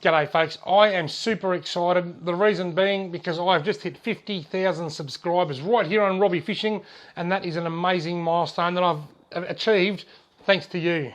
G'day folks, I am super excited. The reason being because I've just hit 50,000 subscribers right here on Robbie Fishing, and that is an amazing milestone that I've achieved thanks to you.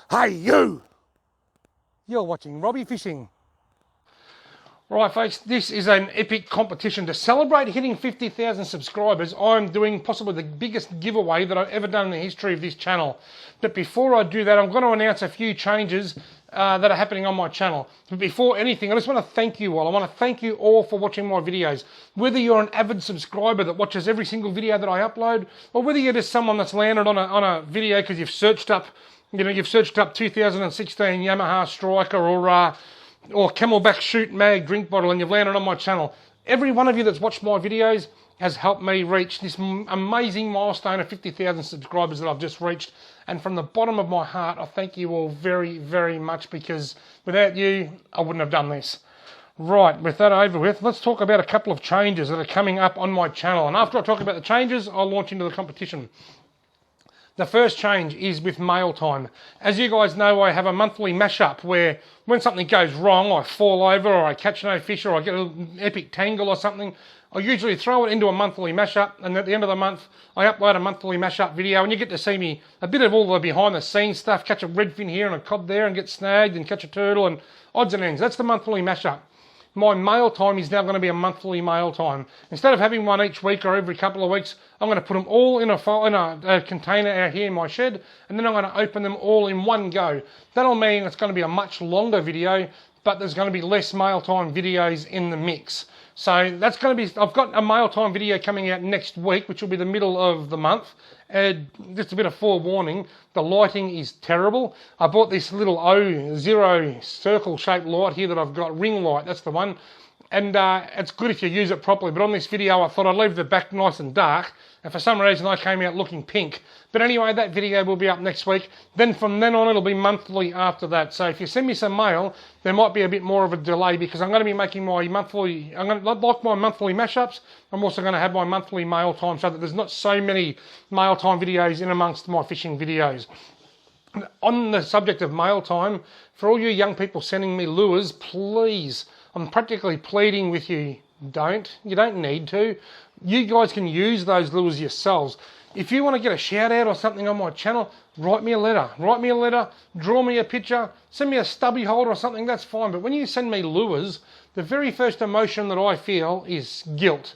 Hey you! You're watching Robbie Fishing. Right folks, this is an epic competition. To celebrate hitting 50,000 subscribers, I'm doing possibly the biggest giveaway that I've ever done in the history of this channel. But before I do that, I'm going to announce a few changes that are happening on my channel. But before anything, I just want to thank you all. I want to thank you all for watching my videos. Whether you're an avid subscriber that watches every single video that I upload, or whether you're just someone that's landed on a video because you've searched up 2016 Yamaha Striker or Camelback Shoot Mag drink bottle and you've landed on my channel. Every one of you that's watched my videos has helped me reach this amazing milestone of 50,000 subscribers that I've just reached. And from the bottom of my heart, I thank you all very, very much, because without you, I wouldn't have done this. Right, with that over with, let's talk about a couple of changes that are coming up on my channel. And after I talk about the changes, I'll launch into the competition. The first change is with mail time. As you guys know, I have a monthly mashup where when something goes wrong, I fall over or I catch no fish or I get an epic tangle or something, I usually throw it into a monthly mashup, and at the end of the month, I upload a monthly mashup video, and you get to see me a bit of all the behind the scenes stuff, catch a redfin here and a cod there and get snagged and catch a turtle and odds and ends. That's the monthly mashup. My mail time is now going to be a monthly mail time. Instead of having one each week or every couple of weeks, I'm going to put them all in a container out here in my shed, and then I'm going to open them all in one go. That'll mean it's going to be a much longer video, but there's going to be less mail time videos in the mix. So that's going to be, I've got a mail time video coming out next week, which will be the middle of the month. Just a bit of forewarning, the lighting is terrible. I bought this little O0 circle shaped light here that I've got, ring light, that's the one. And it's good if you use it properly, but on this video I thought I'd leave the back nice and dark, and for some reason I came out looking pink. But anyway, that video will be up next week. Then from then on it'll be monthly after that. So if you send me some mail, there might be a bit more of a delay, because I'm going to be making my monthly, like my monthly mashups, I'm also going to have my monthly mail time so that there's not so many mail time videos in amongst my fishing videos. On the subject of mail time, for all you young people sending me lures, please, I'm practically pleading with you, don't. You don't need to. You guys can use those lures yourselves. If you want to get a shout out or something on my channel, write me a letter. Write me a letter, draw me a picture, send me a stubby holder or something, that's fine. But when you send me lures, the very first emotion that I feel is guilt.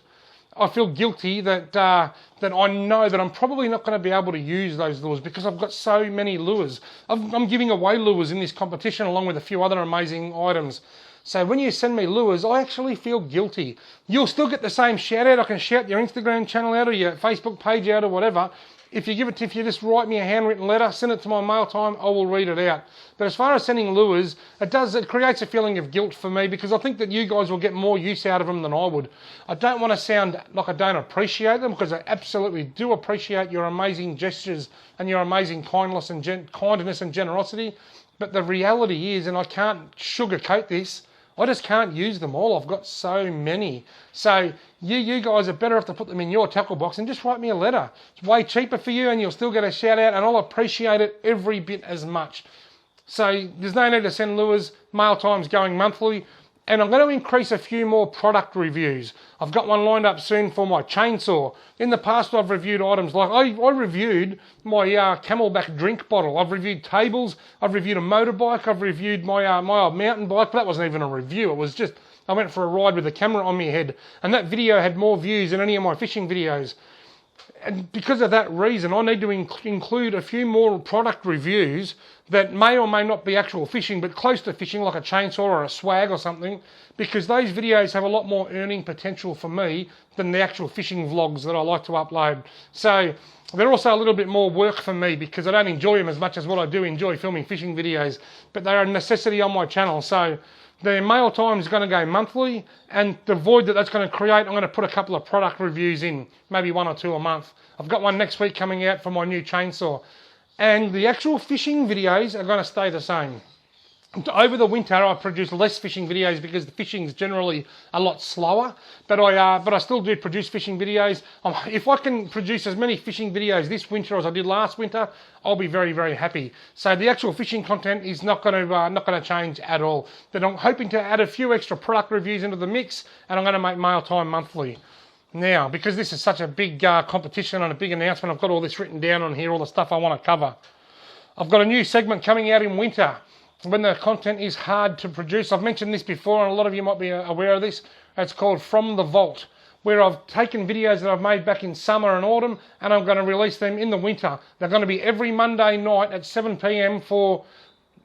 I feel guilty that I know that I'm probably not going to be able to use those lures because I've got so many lures. I'm giving away lures in this competition along with a few other amazing items. So when you send me lures, I actually feel guilty. You'll still get the same shout out. I can shout your Instagram channel out or your Facebook page out or whatever. If you just write me a handwritten letter, send it to my mail time, I will read it out. But as far as sending lures, it creates a feeling of guilt for me, because I think that you guys will get more use out of them than I would. I don't want to sound like I don't appreciate them, because I absolutely do appreciate your amazing gestures and your amazing kindness and generosity. But the reality is, and I can't sugarcoat this, I just can't use them all. I've got so many. So you guys are better off to put them in your tackle box and just write me a letter. It's way cheaper for you and you'll still get a shout out, and I'll appreciate it every bit as much. So there's no need to send lures. Mail time's going monthly. And I'm going to increase a few more product reviews. I've got one lined up soon for my chainsaw. In the past, I've reviewed items like, I reviewed my Camelback drink bottle. I've reviewed tables. I've reviewed a motorbike. I've reviewed my old mountain bike. But that wasn't even a review. It was just, I went for a ride with a camera on my head. And that video had more views than any of my fishing videos. And because of that reason, I need to include a few more product reviews that may or may not be actual fishing, but close to fishing, like a chainsaw or a swag or something, because those videos have a lot more earning potential for me than the actual fishing vlogs that I like to upload. So they're also a little bit more work for me, because I don't enjoy them as much as what I do enjoy filming fishing videos, but they're a necessity on my channel. So the mail time is going to go monthly, and the void that's going to create, I'm going to put a couple of product reviews in, maybe 1 or 2 a month. I've got one next week coming out for my new chainsaw. And the actual fishing videos are going to stay the same. Over the winter, I produce less fishing videos because the fishing is generally a lot slower. But I still do produce fishing videos. If I can produce as many fishing videos this winter as I did last winter, I'll be very, very happy. So the actual fishing content is not going to change at all. But I'm hoping to add a few extra product reviews into the mix, and I'm going to make Mail Time monthly. Now, because this is such a big competition and a big announcement, I've got all this written down on here, all the stuff I want to cover. I've got a new segment coming out in winter, when the content is hard to produce. I've mentioned this before, and a lot of you might be aware of this. It's called From the Vault, where I've taken videos that I've made back in summer and autumn, and I'm going to release them in the winter. They're going to be every Monday night at 7 p.m. for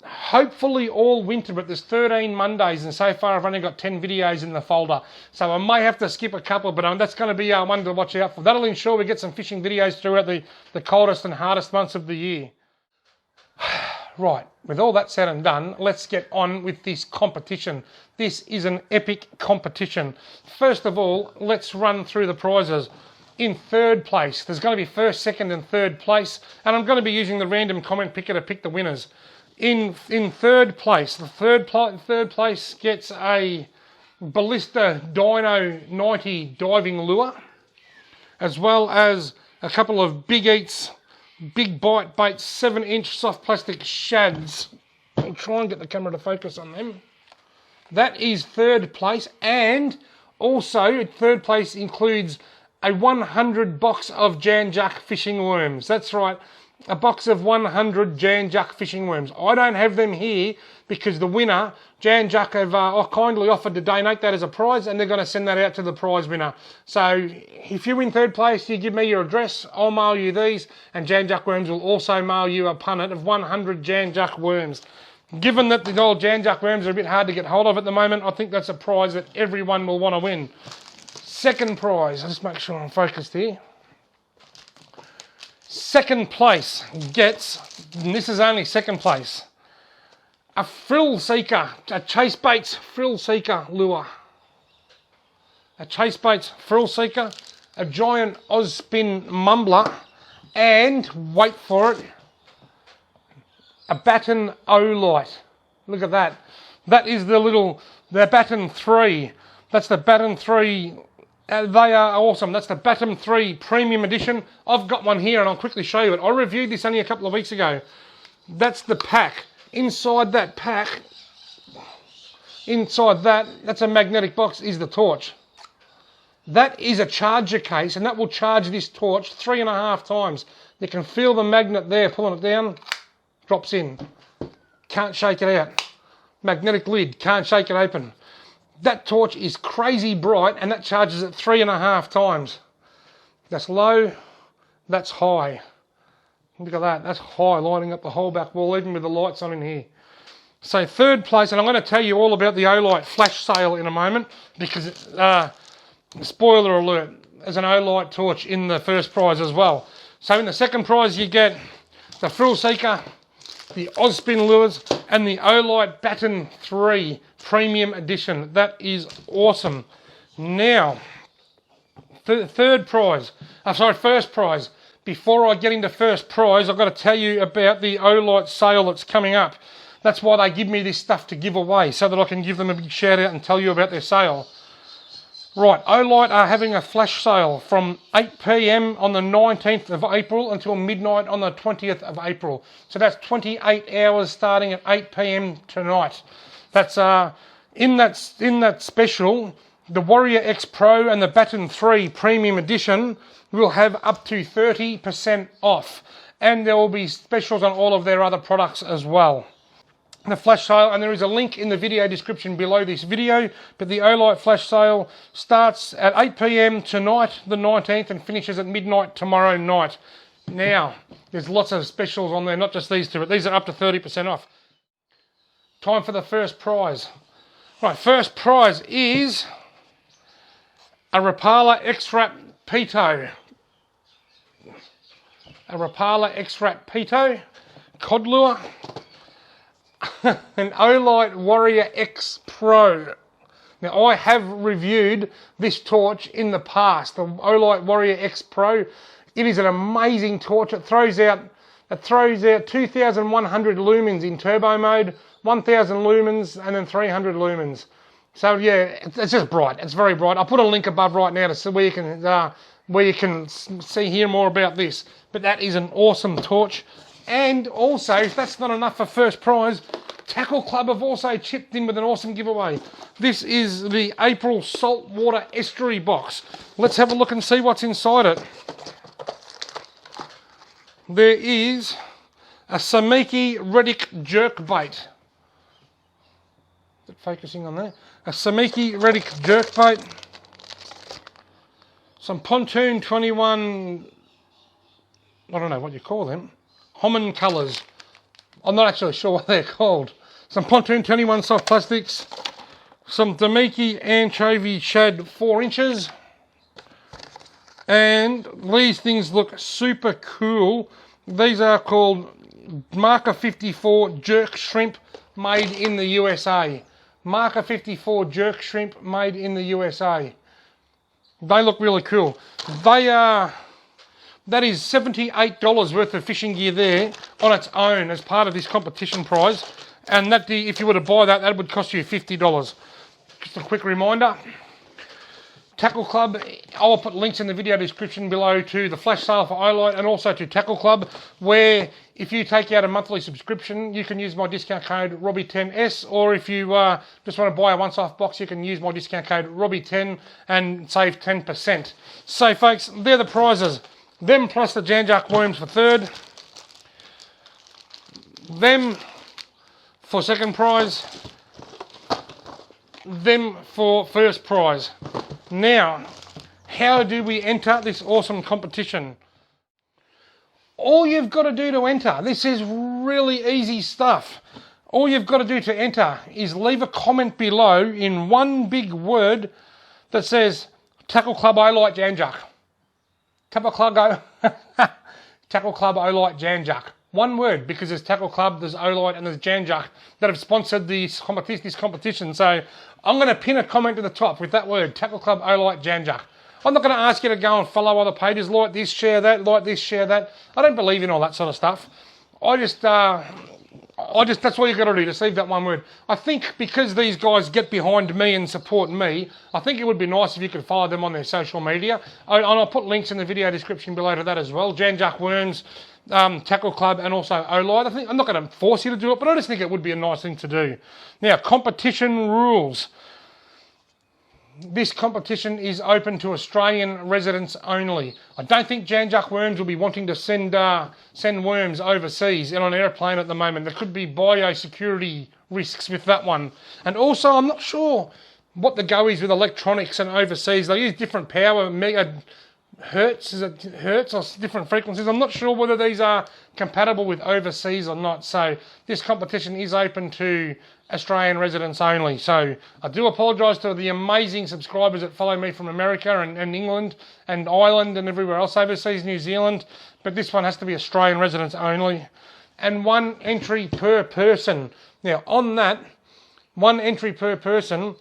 hopefully all winter, but there's 13 Mondays, and so far I've only got 10 videos in the folder. So I may have to skip a couple, but that's going to be one to watch out for. That'll ensure we get some fishing videos throughout the coldest and hardest months of the year. Right, with all that said and done, let's get on with this competition. This is an epic competition. First of all, let's run through the prizes. In third place, there's going to be first, second and third place, and I'm going to be using the random comment picker to pick the winners. In third place, third place gets a Ballista Dino 90 diving lure, as well as a couple of Big Eats Big Bite Baits 7-inch soft plastic shads. I'll try and get the camera to focus on them. That is third place, and also third place includes a 100 box of Jan Jack fishing worms. That's right, a box of 100 Jan Jack fishing worms. I don't have them here because the winner, Jan Jack, have kindly offered to donate that as a prize, and they're going to send that out to the prize winner. So if you win third place, you give me your address, I'll mail you these, and Jan Jack Worms will also mail you a punnet of 100 Jan Jack Worms. Given that the old Jan Jack Worms are a bit hard to get hold of at the moment, I think that's a prize that everyone will want to win. Second prize, I'll just make sure I'm focused here. Second place gets, and this is only second place, a Frill Seeker, a Chase Baits Frill Seeker lure. A Chase Baits Frill Seeker, a giant Ozspin mumbler, and, wait for it, a Batten Olight. Look at that. That is the Batten 3. That's the Batten 3. They are awesome. That's the Batten 3 Premium Edition. I've got one here and I'll quickly show you it. I reviewed this only a couple of weeks ago. That's the pack. Inside that pack, that's a magnetic box, is the torch. That is a charger case, and that will charge this torch 3.5 times. You can feel the magnet there, pulling it down, drops in. Can't shake it out. Magnetic lid, can't shake it open. That torch is crazy bright, and that charges it 3.5 times. That's low, that's high. Look at that, that's high, lighting up the whole back wall, even with the lights on in here. So third place, and I'm going to tell you all about the Olight flash sale in a moment, because, spoiler alert, there's an Olight torch in the first prize as well. So in the second prize you get the Frill Seeker, the Ozspin lures, and the Olight Batten 3 Premium Edition. That is awesome. Now, first prize. Before I get into first prize, I've got to tell you about the Olight sale that's coming up. That's why they give me this stuff to give away, so that I can give them a big shout out and tell you about their sale. Right, Olight are having a flash sale from 8 p.m. on the 19th of April until midnight on the 20th of April. So that's 28 hours starting at 8 p.m. tonight. That's in that special, the Warrior X Pro and the Batten 3 Premium Edition will have up to 30% off, and there will be specials on all of their other products as well. The flash sale, and there is a link in the video description below this video, but the Olight flash sale starts at 8 p.m. tonight, the 19th, and finishes at midnight tomorrow night. Now, there's lots of specials on there, not just these two, but these are up to 30% off. Time for the first prize. Right, first prize is a Rapala X-Wrap Pito. A Rapala X-Wrap Pito cod lure. An Olight Warrior X Pro. Now, I have reviewed this torch in the past, the Olight Warrior X Pro. It is an amazing torch. It throws out It throws out 2,100 lumens in turbo mode, 1,000 lumens, and then 300 lumens. So yeah, it's just bright. It's very bright. I'll put a link above right now to see where you can see hear more about this. But that is an awesome torch. And also, if that's not enough for first prize, Tackle Club have also chipped in with an awesome giveaway. This is the April Saltwater Estuary box. Let's have a look and see what's inside it. There is a Samiki Reddick jerkbait. Is it focusing on there? A Samiki Reddick jerkbait. Some Pontoon 21, I don't know what you call them, Homan colours. I'm not actually sure what they're called. Some Pontoon 21 soft plastics. Some Damiki anchovy shad 4 inches. And these things look super cool. These are called Marker 54 jerk shrimp made in the USA. Marker 54 jerk shrimp made in the USA. They look really cool. They are, that is $78 worth of fishing gear there on its own as part of this competition prize. And that, if you were to buy that, that would cost you $50. Just a quick reminder. Tackle Club, I'll put links in the video description below to the flash sale for Olight and also to Tackle Club, where if you take out a monthly subscription, you can use my discount code Robbie10S, or if you just want to buy a once-off box, you can use my discount code Robbie10 and save 10%. So folks, they're the prizes. Them plus the Janjak worms for third. Them for second prize. Them for first prize. Now, how do we enter this awesome competition? All you've got to do to enter, this is really easy stuff. All you've got to do to enter is leave a comment below in one big word that says Tackle Club Olight Janjak. Tackle Club Olight Janjak. One word, because there's Tackle Club, there's Olight, and there's Janjak that have sponsored this competition. So I'm going to pin a comment to the top with that word, Tackle Club Olight Janjak. I'm not going to ask you to go and follow other pages, like this, share that, like this, share that. I don't believe in all that sort of stuff. That's all you've got to do, just leave that one word. I think because these guys get behind me and support me, I think it would be nice if you could follow them on their social media. And I'll put links in the video description below to that as well. Janjak Worms, Tackle Club, and also Olight. I'm not going to force you to do it, but I just think it would be a nice thing to do. Now, competition rules. This competition is open to Australian residents only. I don't think Janjak Worms will be wanting to send worms overseas in an airplane at the moment. There could be biosecurity risks with that one. And also, I'm not sure what the go is with electronics and overseas. They use different power, hertz, is it hertz or different frequencies? I'm not sure whether these are compatible with overseas or not. So this competition is open to Australian residents only. So I do apologise to the amazing subscribers that follow me from America and England and Ireland and everywhere else overseas, New Zealand. But this one has to be Australian residents only. And 1 entry per person. Now on that, 1 entry per person,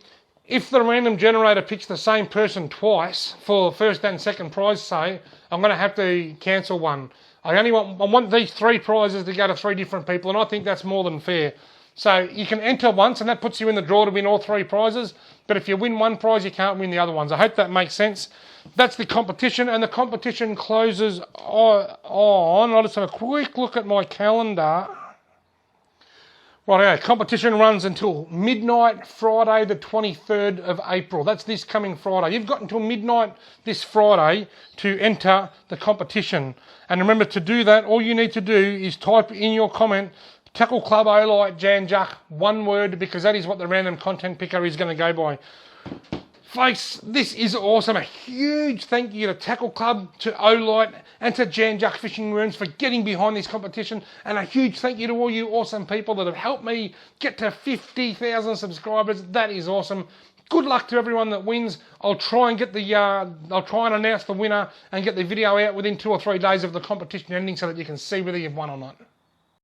if the random generator picks the same person twice for first and second prize, say, I'm going to have to cancel one. I want these 3 prizes to go to 3 different people, and I think that's more than fair. So you can enter once, and that puts you in the draw to win all 3 prizes. But if you win 1 prize, you can't win the other ones. I hope that makes sense. That's the competition, and the competition closes on. I'll just have a quick look at my calendar. Right, competition runs until midnight, Friday the 23rd of April. That's this coming Friday. You've got until midnight this Friday to enter the competition. And remember, to do that, all you need to do is type in your comment, Tackle Club Olight Janjak, 1 word, because that is what the random content picker is going to go by. Folks, this is awesome. A huge thank you to Tackle Club, to Olight, and to Janjak Fishing Worms for getting behind this competition. And a huge thank you to all you awesome people that have helped me get to 50,000 subscribers. That is awesome. Good luck to everyone that wins. I'll try and announce the winner and get the video out within 2 or 3 days of the competition ending so that you can see whether you've won or not.